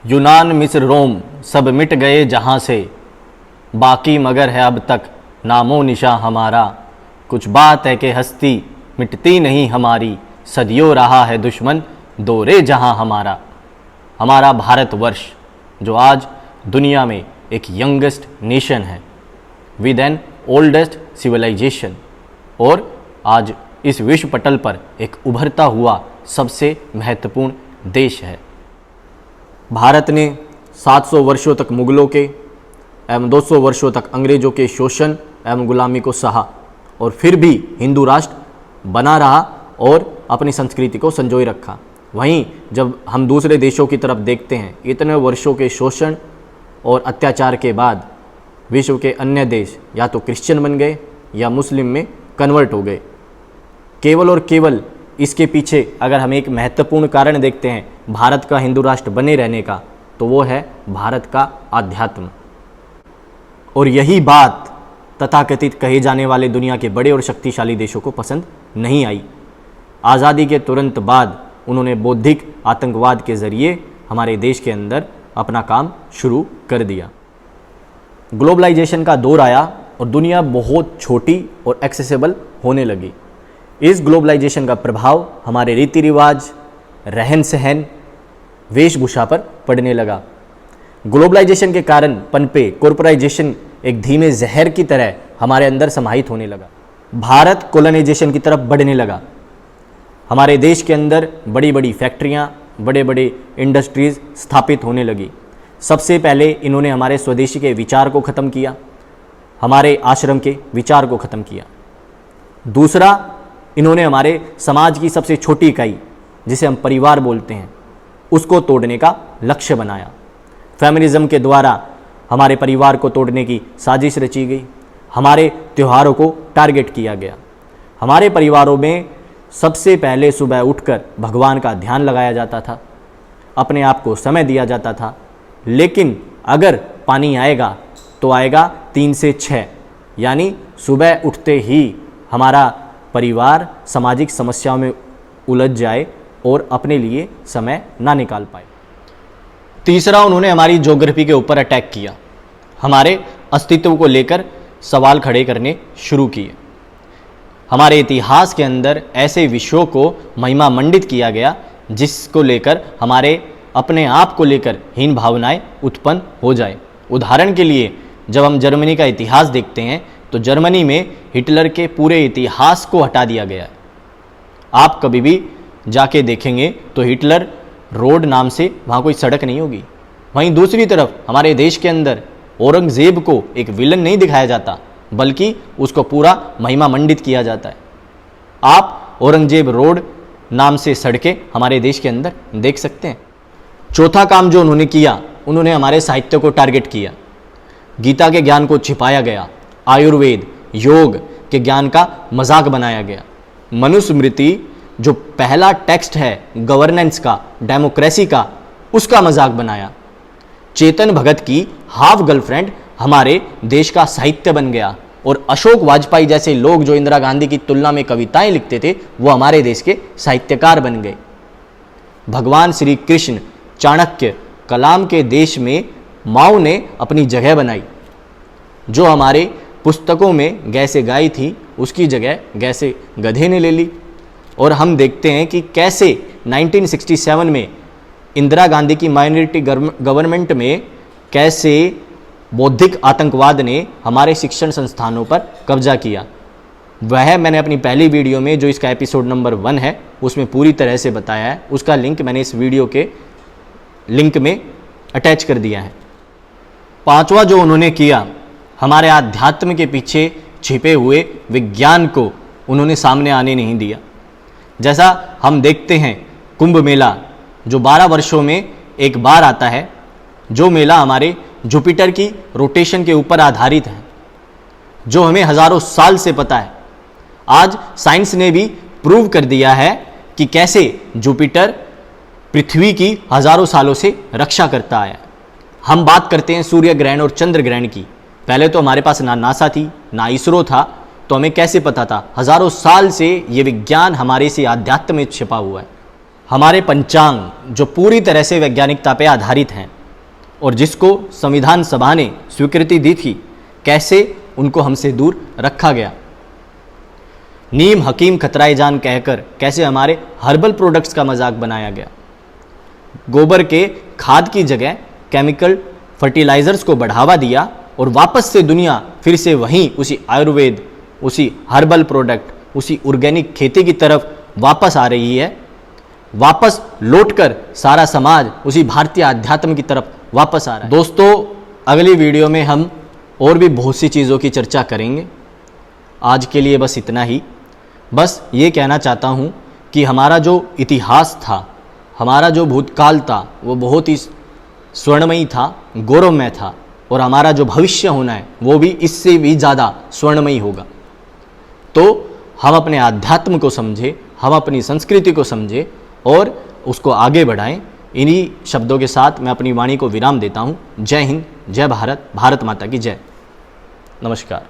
यूनान मिस्र रोम सब मिट गए जहाँ से, बाकी मगर है अब तक नामो निशा हमारा। कुछ बात है कि हस्ती मिटती नहीं हमारी, सदियों रहा है दुश्मन दौरे जहाँ हमारा। हमारा भारतवर्ष जो आज दुनिया में एक यंगेस्ट नेशन है विद एन ओल्डेस्ट सिविलाइजेशन, और आज इस विश्व पटल पर एक उभरता हुआ सबसे महत्वपूर्ण देश है। भारत ने 700 वर्षों तक मुगलों के एवं 200 वर्षों तक अंग्रेज़ों के शोषण एवं गुलामी को सहा, और फिर भी हिंदू राष्ट्र बना रहा और अपनी संस्कृति को संजोए रखा। वहीं जब हम दूसरे देशों की तरफ देखते हैं, इतने वर्षों के शोषण और अत्याचार के बाद विश्व के अन्य देश या तो क्रिश्चियन बन गए या मुस्लिम में कन्वर्ट हो गए। केवल और केवल इसके पीछे अगर हम एक महत्वपूर्ण कारण देखते हैं भारत का हिंदू राष्ट्र बने रहने का, तो वो है भारत का आध्यात्म। और यही बात तथाकथित कहे जाने वाले दुनिया के बड़े और शक्तिशाली देशों को पसंद नहीं आई। आज़ादी के तुरंत बाद उन्होंने बौद्धिक आतंकवाद के ज़रिए हमारे देश के अंदर अपना काम शुरू कर दिया। ग्लोबलाइजेशन का दौर आया और दुनिया बहुत छोटी और एक्सेसिबल होने लगी। इस ग्लोबलाइजेशन का प्रभाव हमारे रीति रिवाज, रहन सहन, वेशभूषा पर पड़ने लगा। ग्लोबलाइजेशन के कारण पनपे कॉर्पोराइजेशन एक धीमे जहर की तरह हमारे अंदर समाहित होने लगा। भारत कॉलोनाइजेशन की तरफ बढ़ने लगा। हमारे देश के अंदर बड़ी बड़ी फैक्ट्रियाँ, बड़े बड़े इंडस्ट्रीज़ स्थापित होने लगी। सबसे पहले इन्होंने हमारे स्वदेशी के विचार को ख़त्म किया, हमारे आश्रम के विचार को ख़त्म किया। दूसरा, इन्होंने हमारे समाज की सबसे छोटी इकाई जिसे हम परिवार बोलते हैं, उसको तोड़ने का लक्ष्य बनाया। फेमिनिज्म के द्वारा हमारे परिवार को तोड़ने की साजिश रची गई। हमारे त्योहारों को टारगेट किया गया। हमारे परिवारों में सबसे पहले सुबह उठकर भगवान का ध्यान लगाया जाता था, अपने आप को समय दिया जाता था। लेकिन अगर पानी आएगा तो आएगा 3 से 6, यानी सुबह उठते ही हमारा परिवार सामाजिक समस्याओं में उलझ जाए और अपने लिए समय ना निकाल पाए। तीसरा, उन्होंने हमारी ज्योग्राफी के ऊपर अटैक किया, हमारे अस्तित्व को लेकर सवाल खड़े करने शुरू किए। हमारे इतिहास के अंदर ऐसे विषयों को महिमा मंडित किया गया जिसको लेकर हमारे अपने आप को लेकर हीन भावनाएं उत्पन्न हो जाए। उदाहरण के लिए जब हम जर्मनी का इतिहास देखते हैं तो जर्मनी में हिटलर के पूरे इतिहास को हटा दिया गया है। आप कभी भी जाके देखेंगे तो हिटलर रोड नाम से वहाँ कोई सड़क नहीं होगी। वहीं दूसरी तरफ हमारे देश के अंदर औरंगजेब को एक विलन नहीं दिखाया जाता, बल्कि उसको पूरा महिमा मंडित किया जाता है। आप औरंगजेब रोड नाम से सड़कें हमारे देश के अंदर देख सकते हैं। चौथा काम जो उन्होंने किया, उन्होंने हमारे साहित्य को टारगेट किया। गीता के ज्ञान को छिपाया गया, आयुर्वेद, योग के ज्ञान का मजाक बनाया गया। मनुस्मृति जो पहला टेक्स्ट है गवर्नेंस का, डेमोक्रेसी का, उसका मजाक बनाया। चेतन भगत की हाफ गर्लफ्रेंड हमारे देश का साहित्य बन गया, और अशोक वाजपेयी जैसे लोग जो इंदिरा गांधी की तुलना में कविताएं लिखते थे, वो हमारे देश के साहित्यकार बन गए। भगवान श्री कृष्ण, चाणक्य, कलाम के देश में माओ ने अपनी जगह बनाई। जो हमारे पुस्तकों में गै से गाय थी, उसकी जगह गै से गधे ने ले ली। और हम देखते हैं कि कैसे 1967 में इंदिरा गांधी की माइनॉरिटी गवर्नमेंट में कैसे बौद्धिक आतंकवाद ने हमारे शिक्षण संस्थानों पर कब्जा किया। वह मैंने अपनी पहली वीडियो में, जो इसका एपिसोड नंबर 1 है, उसमें पूरी तरह से बताया है। उसका लिंक मैंने इस वीडियो के लिंक में अटैच कर दिया है। पांचवा जो उन्होंने किया, हमारे आध्यात्म के पीछे छिपे हुए विज्ञान को उन्होंने सामने आने नहीं दिया। जैसा हम देखते हैं कुंभ मेला जो 12 वर्षों में एक बार आता है, जो मेला हमारे जुपिटर की रोटेशन के ऊपर आधारित है, जो हमें हजारों साल से पता है। आज साइंस ने भी प्रूव कर दिया है कि कैसे जुपिटर पृथ्वी की हजारों सालों से रक्षा करता आया है। हम बात करते हैं सूर्य ग्रहण और चंद्र ग्रहण की। पहले तो हमारे पास ना नासा थी, ना इसरो था, तो हमें कैसे पता था? हजारों साल से ये विज्ञान हमारे से आध्यात्म में छिपा हुआ है। हमारे पंचांग जो पूरी तरह से वैज्ञानिकता पे आधारित हैं और जिसको संविधान सभा ने स्वीकृति दी थी, कैसे उनको हमसे दूर रखा गया। नीम हकीम खतराए जान कहकर कैसे हमारे हर्बल प्रोडक्ट्स का मजाक बनाया गया। गोबर के खाद की जगह केमिकल फर्टिलाइजर्स को बढ़ावा दिया और वापस से दुनिया फिर से वहीं उसी आयुर्वेद, उसी हर्बल प्रोडक्ट, उसी ऑर्गेनिक खेती की तरफ वापस आ रही है। वापस लौटकर सारा समाज उसी भारतीय अध्यात्म की तरफ वापस आ रहा है। दोस्तों, अगली वीडियो में हम और भी बहुत सी चीज़ों की चर्चा करेंगे। आज के लिए बस इतना ही। बस ये कहना चाहता हूँ कि हमारा जो इतिहास था, हमारा जो भूतकाल था, वो बहुत ही स्वर्णमयी था, गौरवमय था, और हमारा जो भविष्य होना है वो भी इससे भी ज़्यादा स्वर्णमयी होगा। तो हम अपने आध्यात्म को समझें, हम अपनी संस्कृति को समझें और उसको आगे बढ़ाएं। इन्हीं शब्दों के साथ मैं अपनी वाणी को विराम देता हूँ। जय हिंद, जय भारत, भारत माता की जय। नमस्कार।